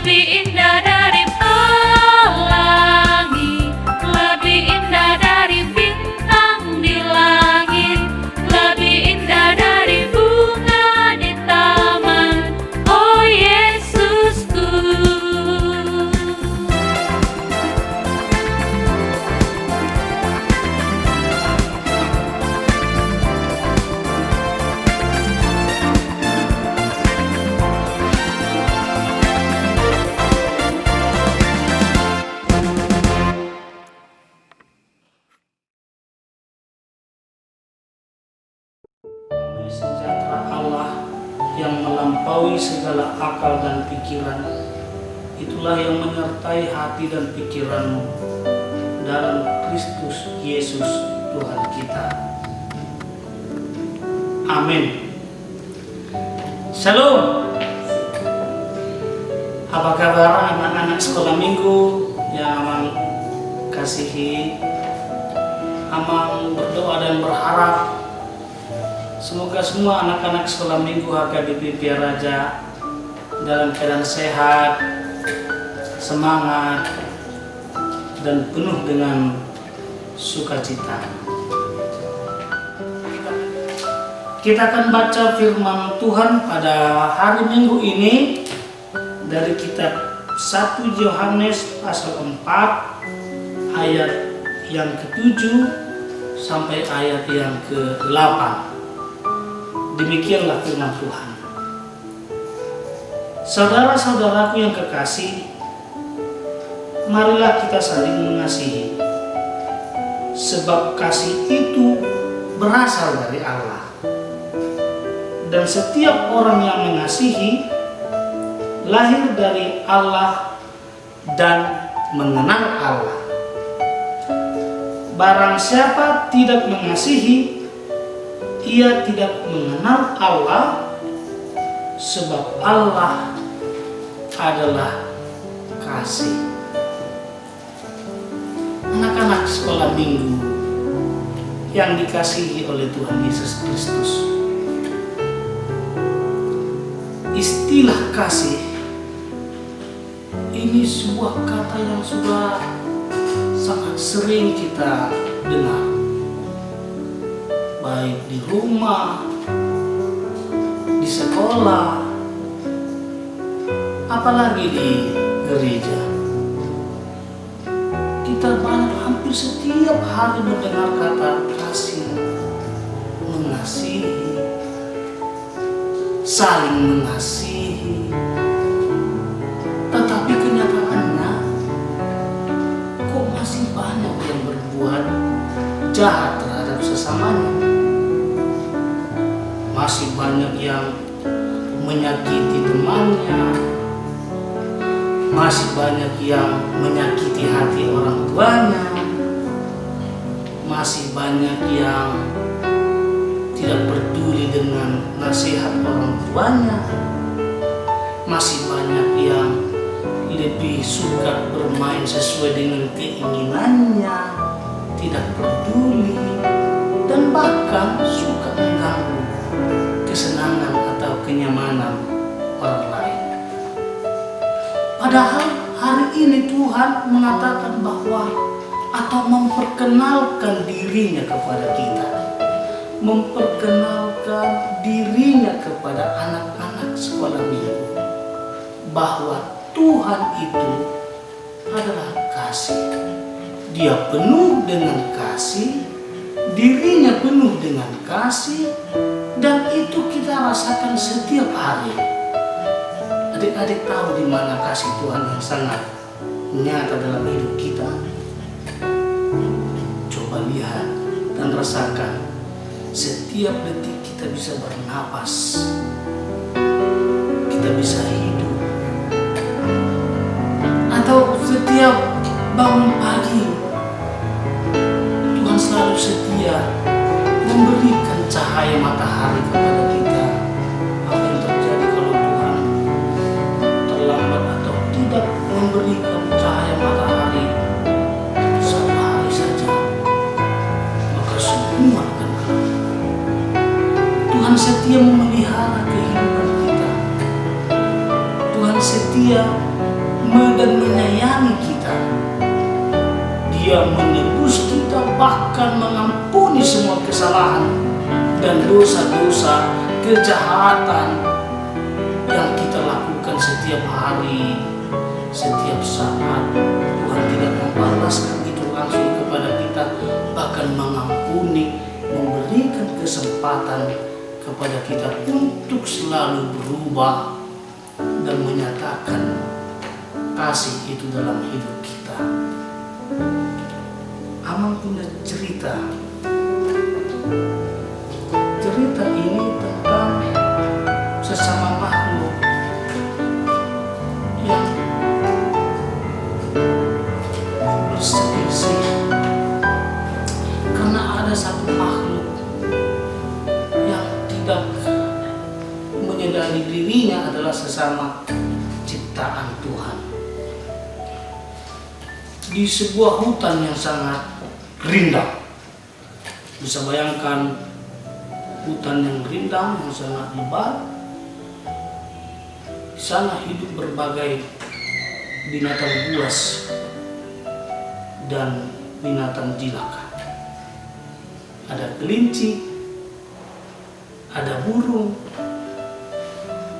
lebih indah dari pelangi, lebih indah dari bintang di langit, lebih indah dari bunga di taman. Oh Yesusku. Sejahtera Allah yang melampaui segala akal dan pikiran, itulah yang menyertai hati dan pikiranmu dalam Kristus Yesus Tuhan kita. Amin. Shalom. Apa kabar anak-anak sekolah minggu yang Amang kasihi? Amang berdoa dan berharap semoga semua anak-anak sekolah minggu HKBP Pia Raja dalam keadaan sehat, semangat, dan penuh dengan sukacita. Kita akan baca firman Tuhan pada hari Minggu ini dari kitab 1 Yohanes pasal 4 ayat yang ke-7 sampai ayat yang ke-8. Demikianlah firman Tuhan. Saudara-saudaraku yang kekasih, marilah kita saling mengasihi, sebab kasih itu berasal dari Allah. Dan setiap orang yang mengasihi lahir dari Allah dan mengenal Allah. Barang siapa tidak mengasihi, ia tidak mengenal Allah, sebab Allah adalah kasih. Anak-anak sekolah minggu yang dikasihi oleh Tuhan Yesus Kristus, istilah kasih ini sebuah kata yang sudah sangat sering kita dengar, baik di rumah, di sekolah, apalagi di gereja. Kita hampir setiap hari mendengar kata kasih, mengasihi, saling mengasihi. Tetapi kenyataannya, kok masih banyak yang berbuat jahat terhadap sesamanya. Masih banyak yang menyakiti temannya, masih banyak yang menyakiti hati orang tuanya, masih banyak yang tidak peduli dengan nasihat orang tuanya, masih banyak yang lebih suka bermain sesuai dengan keinginannya, tidak peduli, dan bahkan suka mengganggu kesenangan atau kenyamanan orang lain. Padahal hari ini Tuhan mengatakan bahwa atau memperkenalkan dirinya kepada kita, memperkenalkan dirinya kepada anak-anak sekolah minggu, bahwa Tuhan itu adalah kasih. Dia penuh dengan kasih, dirinya penuh dengan kasih, dan itu kita rasakan setiap hari. Adik-adik tahu di mana kasih Tuhan yang sangat nyata dalam hidup kita? Coba lihat dan rasakan. Setiap detik kita bisa bernapas, kita bisa hidup. Atau setiap bangun pagi, Tuhan selalu setia memberikan cahaya matahari kepada kita. Apa yang terjadi kalau Tuhan terlambat atau tidak memberikan cahaya matahari satu hari saja, maka semua akan gelap. Tuhan setia memelihara kehidupan kita. dan menyayangi kita. Dia menebus kita, bahkan mengampuni semua kesalahan dan dosa-dosa, kejahatan yang kita lakukan setiap hari, setiap saat. Tuhan tidak membalaskan itu langsung kepada kita, bahkan mengampuni, memberikan kesempatan kepada kita untuk selalu berubah dan menyatakan kasih itu dalam hidup kita. Amang punya cerita ini tentang sesama makhluk yang berselisih karena ada satu makhluk yang tidak menyadari dirinya adalah sesama ciptaan Tuhan. Di sebuah hutan yang sangat rindang, bisa bayangkan hutan yang rindang yang sangat lebat. Di sana hidup berbagai binatang buas dan binatang jilaka. Ada kelinci, ada burung,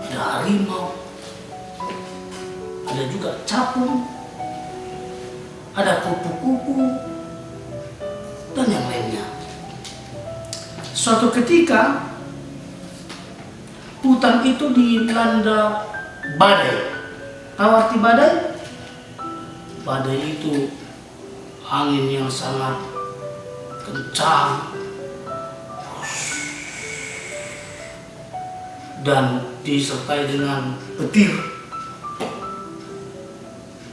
ada harimau, ada juga capung, ada kupu-kupu, dan yang lainnya. Suatu ketika hutan itu dilanda badai. Tahu arti badai? Badai itu angin yang sangat kencang dan disertai dengan petir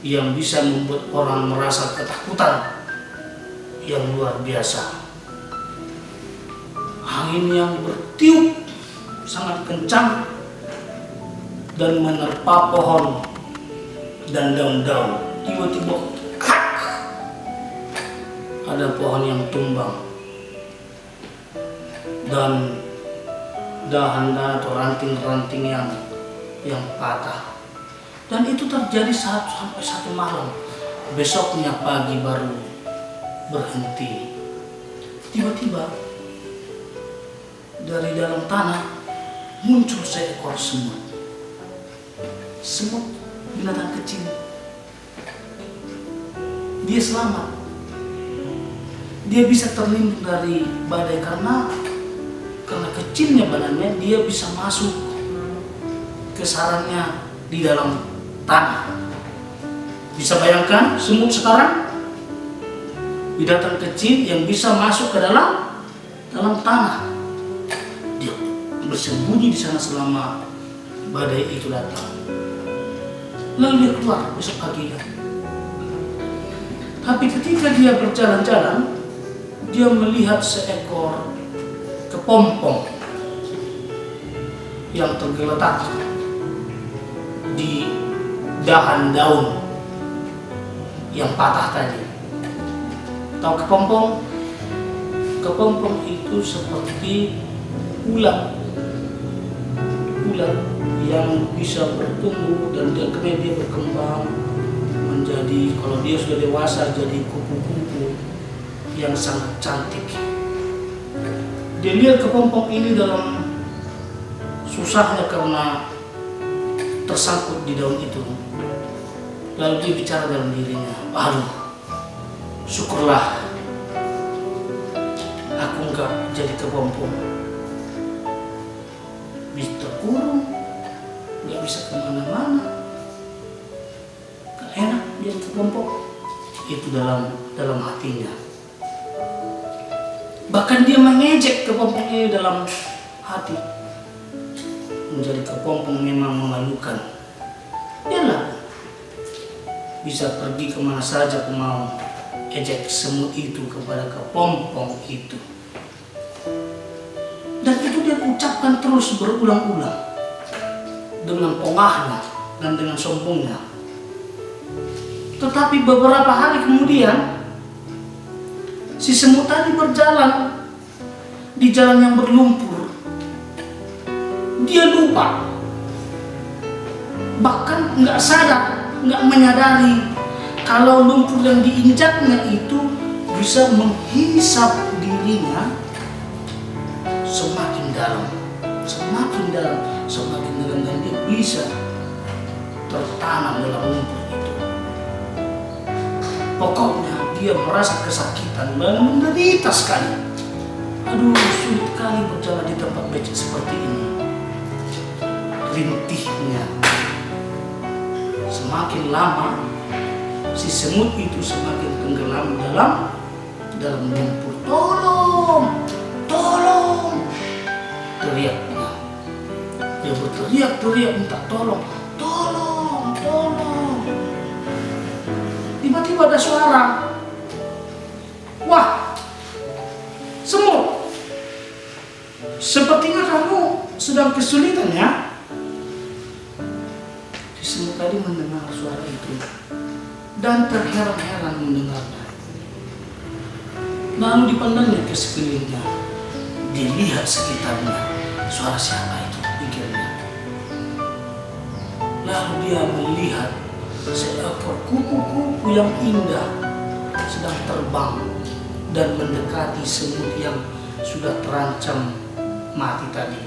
yang bisa membuat orang merasa ketakutan yang luar biasa. Angin yang bertiup sangat kencang dan menerpa pohon dan daun-daun. Tiba-tiba ada pohon yang tumbang dan dahan-dahan atau ranting-ranting yang patah. Dan itu terjadi sampai satu malam. Besoknya pagi baru berhenti. Tiba-tiba dari dalam tanah muncul seekor semut. Semut binatang kecil. Dia selamat. Dia bisa terlindung dari badai karena kecilnya badannya, dia bisa masuk ke sarangnya di dalam tanah. Bisa bayangkan semut sekarang, binatang kecil yang bisa masuk ke dalam tanah. Dia bersembunyi di sana selama badai itu datang. Lalu dia keluar besok pagi. Tapi ketika dia berjalan-jalan, dia melihat seekor kepompong yang tergeletak di dahan daun yang patah tadi. Tahu kepompong? Kepompong itu seperti ulat yang bisa bertumbuh dan kemudian dia berkembang menjadi, kalau dia sudah dewasa, jadi kupu-kupu yang sangat cantik. Dia lihat kepompong ini dalam susahnya karena tersangkut di daun itu. Lalu dia bicara dalam dirinya, aduh, syukurlah aku enggak jadi kepompong. Bisa terkurung, enggak bisa kemana-mana. Gak enak dia kepompong. Itu dalam hatinya. Bahkan dia mengejek kepompong ini dalam hati. Menjadi kepompong memang memalukan. Dialah bisa pergi kemana saja aku mau, ejek semut itu kepada kepompong itu. Dan itu dia ucapkan terus berulang-ulang dengan pongahnya dan dengan sombongnya. Tetapi beberapa hari kemudian si semut tadi berjalan di jalan yang berlumpur. Dia lupa, bahkan nggak sadar nggak menyadari kalau lumpur yang diinjaknya itu bisa menghisap dirinya semakin dalam, dan dia bisa tertanam dalam lumpur itu. Pokoknya dia merasa kesakitan dan menderita sekali. Aduh, sulit kali berjalan di tempat becek seperti ini. Rintihnya semakin lama, si semut itu semakin tenggelam dalam lumpur. Tolong, teriaknya. Dia berteriak minta tolong. Tiba-tiba ada suara. Wah, semut, sepertinya kamu sedang kesulitan ya? Si semut tadi mendengar suara itu dan terheran-heran mendengarnya. Lalu dipandangnya ke sekelilingnya, dilihat sekitarnya. Suara siapa itu, pikirnya. Lalu dia melihat seekor kupu-kupu yang indah sedang terbang dan mendekati semut yang sudah terancam mati tadi.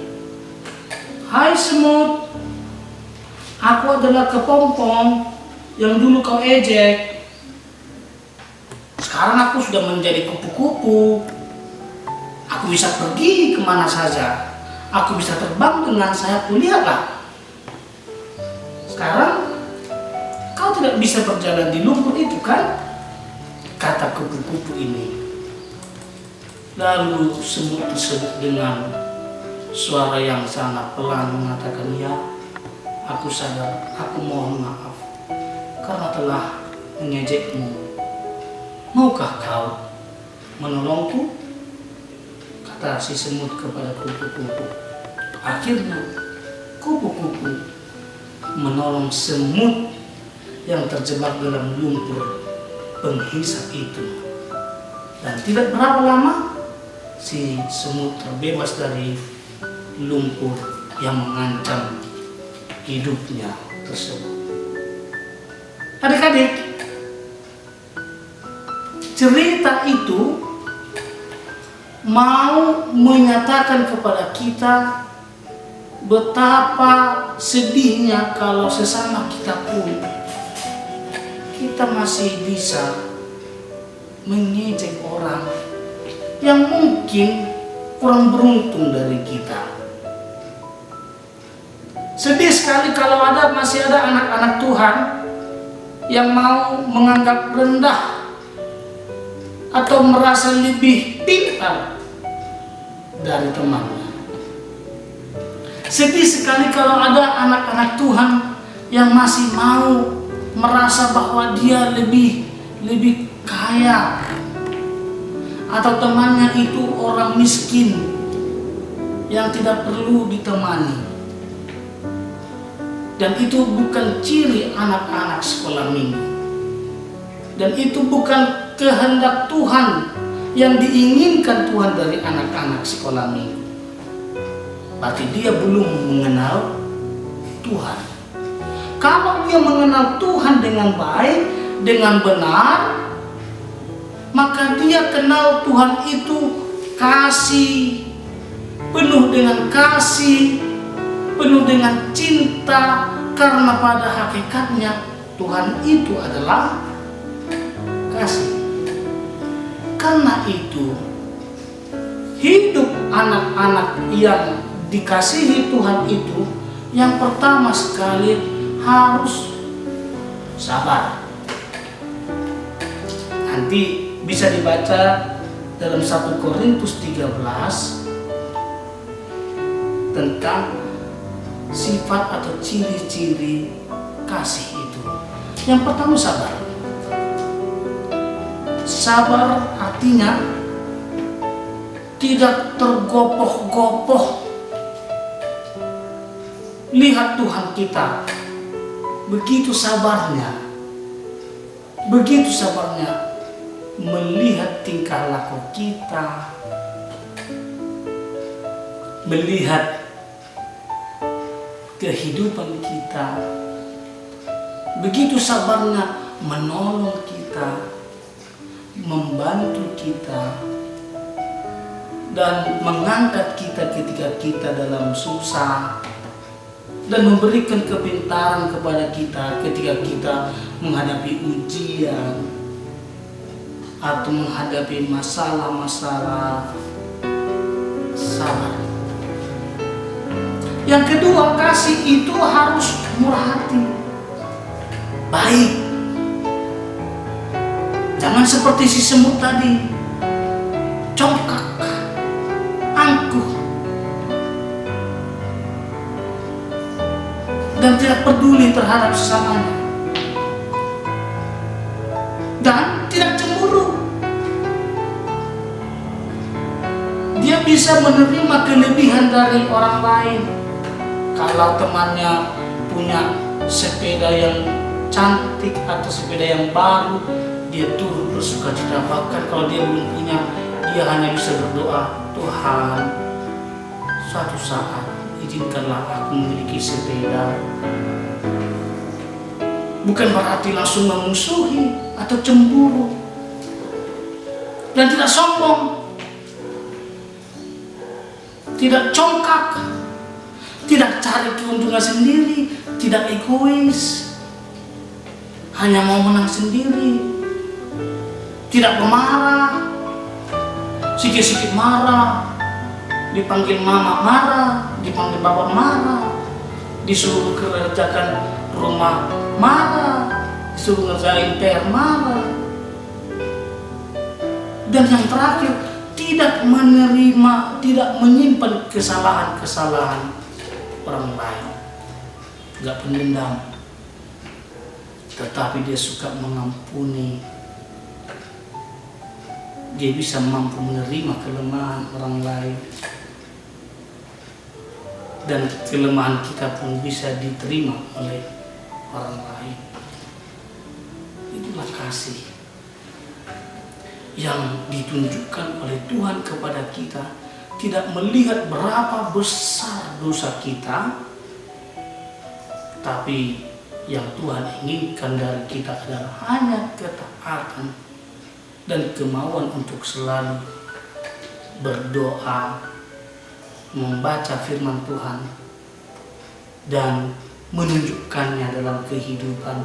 Hai semut, aku adalah kepompong yang dulu kau ejek. Sekarang aku sudah menjadi kupu-kupu. Aku bisa pergi kemana saja. Aku bisa terbang dengan sayapku, lihatlah. Sekarang kau tidak bisa berjalan di lumpur itu kan? Kata kupu-kupu ini. Lalu semut tersebut dengan suara yang sangat pelan mengatakan, ya, aku sadar, aku mohon maaf karena telah mengejekmu. Maukah kau menolongku? Kata si semut kepada kupu-kupu. Akhirnya kupu-kupu menolong semut yang terjebak dalam lumpur penghisap itu. Dan tidak berapa lama si semut terbebas dari lumpur yang mengancam hidupnya tersebut. Adik-adik, cerita itu mau menyatakan kepada kita betapa sedihnya kalau sesama kita pun kita masih bisa mengejek orang yang mungkin kurang beruntung dari kita. Sedih sekali kalau masih ada anak-anak Tuhan yang mau menganggap rendah atau merasa lebih pintar dari temannya. Sedih sekali kalau ada anak-anak Tuhan yang masih mau merasa bahwa dia lebih kaya atau temannya itu orang miskin yang tidak perlu ditemani. Dan itu bukan ciri anak-anak sekolah minggu. Dan itu bukan kehendak Tuhan yang diinginkan Tuhan dari anak-anak sekolah minggu. Berarti dia belum mengenal Tuhan. Kalau dia mengenal Tuhan dengan baik, dengan benar, maka dia kenal Tuhan itu kasih, penuh dengan kasih, penuh dengan cinta, karena pada hakikatnya Tuhan itu adalah kasih. Karena itu, hidup anak-anak yang dikasihi Tuhan itu, yang pertama sekali harus sabar. Nanti bisa dibaca dalam 1 Korintus 13 tentang sifat atau ciri-ciri kasih itu. Yang pertama sabar. Sabar artinya tidak tergopoh-gopoh. Lihat Tuhan kita, begitu sabarnya melihat tingkah laku kita, melihat kehidupan kita, begitu sabarnya menolong kita, membantu kita, dan mengangkat kita ketika kita dalam susah, dan memberikan kepintaran kepada kita ketika kita menghadapi ujian atau menghadapi masalah-masalah. Sabar. Yang kedua, kasih itu harus murah hati, baik. Jangan seperti si semut tadi, congkak, angkuh, dan tidak peduli terhadap sesamanya, dan tidak cemburu. Dia bisa menerima kelebihan dari orang lain. Kalau temannya punya sepeda yang cantik atau sepeda yang baru, dia turut bersukacita. Bahkan kalau dia belum punya, dia hanya bisa berdoa, Tuhan, suatu saat izinkanlah aku memiliki sepeda. Bukan berarti langsung memusuhi atau cemburu, dan tidak sombong, tidak congkak, tidak cari keuntungan sendiri, tidak egois, hanya mau menang sendiri, tidak pemarah, sikit-sikit marah, dipanggil mama marah, dipanggil bapak marah, disuruh kerjakan rumah marah, disuruh ngerjain PR marah. Dan yang terakhir, tidak menerima, tidak menyimpan kesalahan-kesalahan orang lain, gak pendendam, tetapi dia suka mengampuni. Dia bisa mampu menerima kelemahan orang lain, dan kelemahan kita pun bisa diterima oleh orang lain. Itulah kasih yang ditunjukkan oleh Tuhan kepada kita, tidak melihat berapa besar dosa kita, tapi yang Tuhan inginkan dari kita adalah hanya ketaatan dan kemauan untuk selalu berdoa, membaca firman Tuhan, dan menunjukkannya dalam kehidupan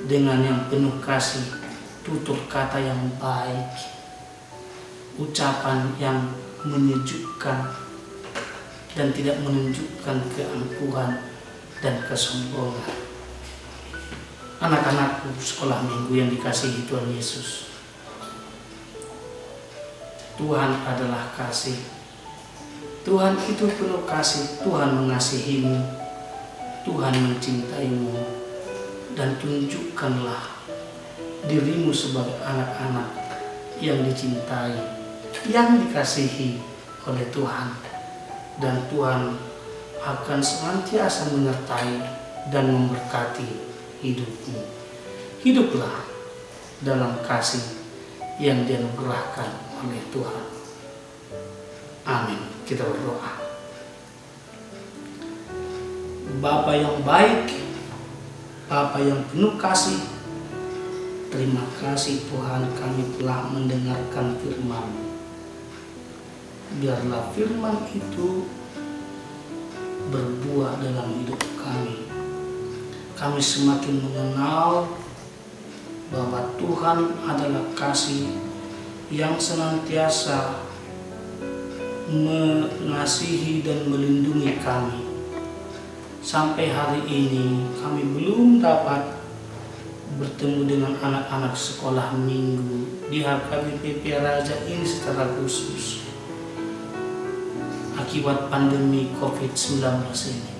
dengan yang penuh kasih, tutur kata yang baik, ucapan yang menyejukkan, dan tidak menunjukkan keangkuhan dan kesombongan. Anak-anakku sekolah minggu yang dikasihi Tuhan Yesus, Tuhan adalah kasih. Tuhan itu penuh kasih. Tuhan mengasihimu, Tuhan mencintaimu, dan tunjukkanlah dirimu sebagai anak-anak yang dicintai, yang dikasihi oleh Tuhan, dan Tuhan akan senantiasa menyertai dan memberkati hidupmu. Hiduplah dalam kasih yang dianugerahkan oleh Tuhan. Amin. Kita berdoa. Bapa yang baik, Bapa yang penuh kasih, terima kasih Tuhan, kami telah mendengarkan firman. Biarlah firman itu berbuah dalam hidup kami. Kami semakin mengenal bahwa Tuhan adalah kasih yang senantiasa mengasihi dan melindungi kami. Sampai hari ini kami belum dapat bertemu dengan anak-anak sekolah minggu di HKBP Raja ini secara khusus akibat pandemi COVID-19 ini.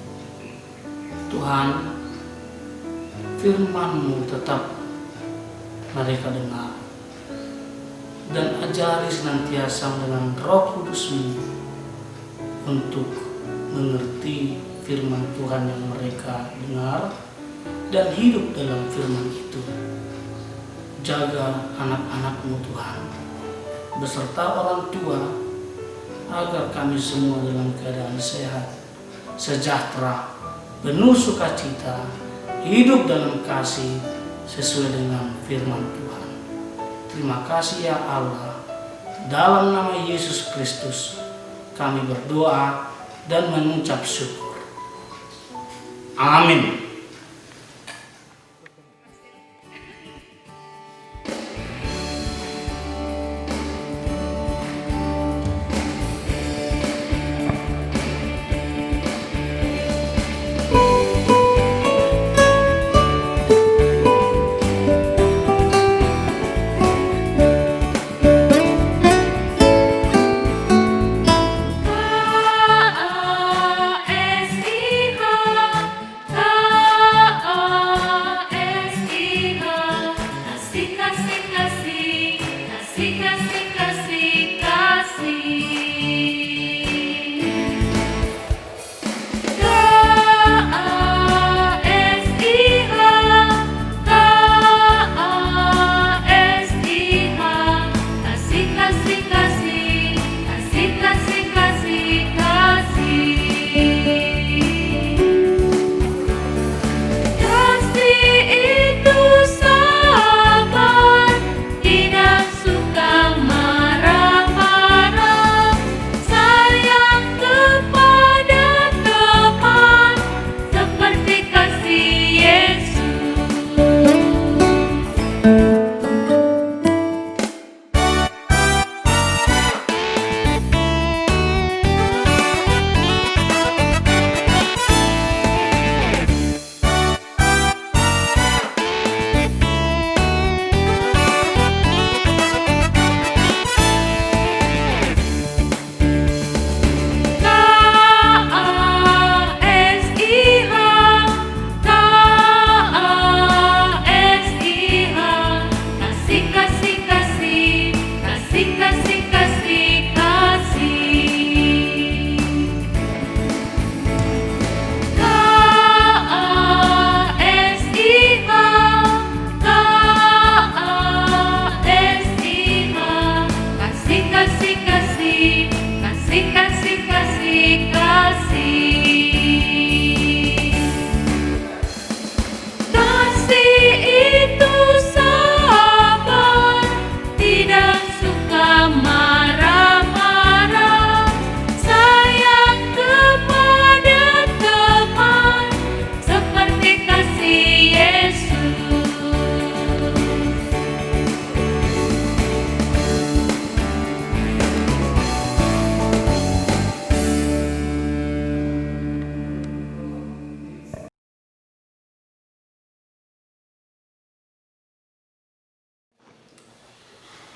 Tuhan, firman-Mu tetap mereka dengar, dan ajari senantiasa dengan Roh Kudus-Mu untuk mengerti firman Tuhan yang mereka dengar dan hidup dalam firman itu. Jaga anak-anak-Mu Tuhan, beserta orang tua, agar kami semua dalam keadaan sehat, sejahtera, penuh sukacita, hidup dalam kasih sesuai dengan firman Tuhan. Terima kasih ya Allah. Dalam nama Yesus Kristus kami berdoa dan mengucap syukur. Amin.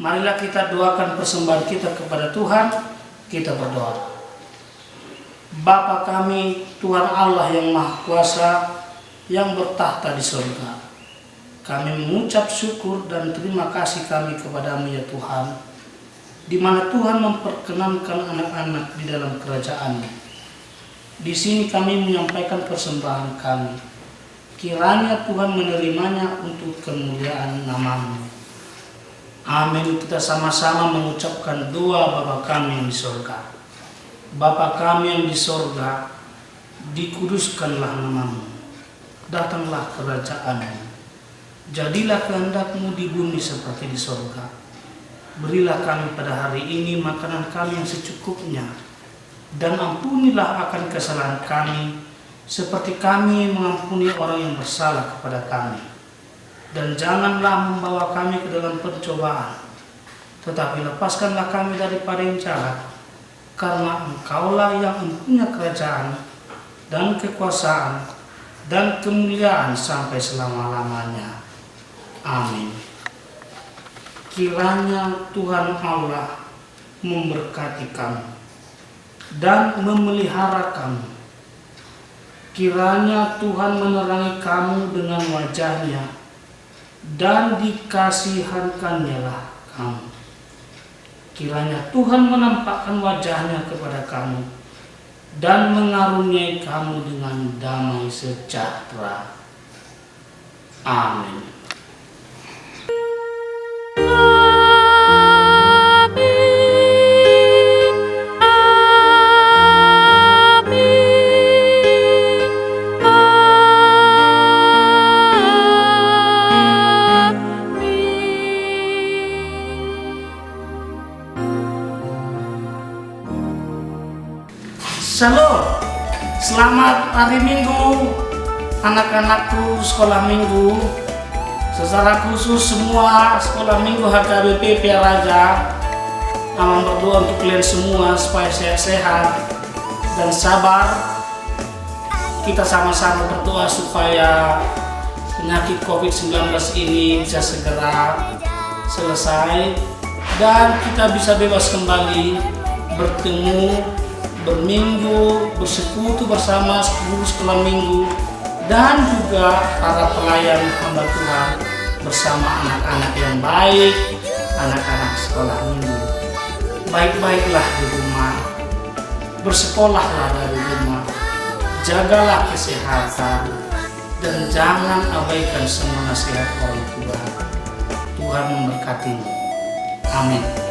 Marilah kita doakan persembahan kita kepada Tuhan. Kita berdoa. Bapa kami, Tuhan Allah yang Maha Kuasa, yang bertahta di surga, kami mengucap syukur dan terima kasih kami kepadamu ya Tuhan, di mana Tuhan memperkenankan anak-anak di dalam kerajaan-Nya. Di sini kami menyampaikan persembahan kami. Kiranya Tuhan menerimanya untuk kemuliaan nama-Mu. Amin. Kita sama-sama mengucapkan doa Bapa kami yang di surga. Bapa kami yang di surga, dikuduskanlah nama-Mu. Datanglah kerajaan-Mu. Jadilah kehendak-Mu di bumi seperti di surga. Berilah kami pada hari ini makanan kami yang secukupnya. Dan ampunilah akan kesalahan kami, seperti kami mengampuni orang yang bersalah kepada kami. Dan janganlah membawa kami ke dalam pencobaan, tetapi lepaskanlah kami daripada yang jahat, karena Engkaulah yang mempunyai kerajaan dan kekuasaan dan kemuliaan sampai selama-lamanya. Amin. Kiranya Tuhan Allah memberkati kamu dan memelihara kamu. Kiranya Tuhan menerangi kamu dengan wajah-Nya dan dikasihankannya kamu. Kiranya Tuhan menampakkan wajah-Nya kepada kamu dan mengaruniai kamu dengan damai sejahtera. Amin. Shalom, selamat hari Minggu, anak-anakku sekolah Minggu. Secara khusus semua sekolah Minggu HKBP Piaraja, Mama berdoa untuk kalian semua supaya sehat-sehat dan sabar. Kita sama-sama berdoa supaya penyakit COVID-19 ini bisa segera selesai dan kita bisa bebas kembali bertemu, berminggu, bersekutu bersama guru sekolah Minggu dan juga para pelayan hamba Tuhan bersama anak-anak yang baik, anak-anak sekolah Minggu. Baik-baiklah di rumah, bersekolahlah dari rumah, jagalah kesehatan, dan jangan abaikan semua nasihat orang tua. Tuhan memberkatimu. Amin.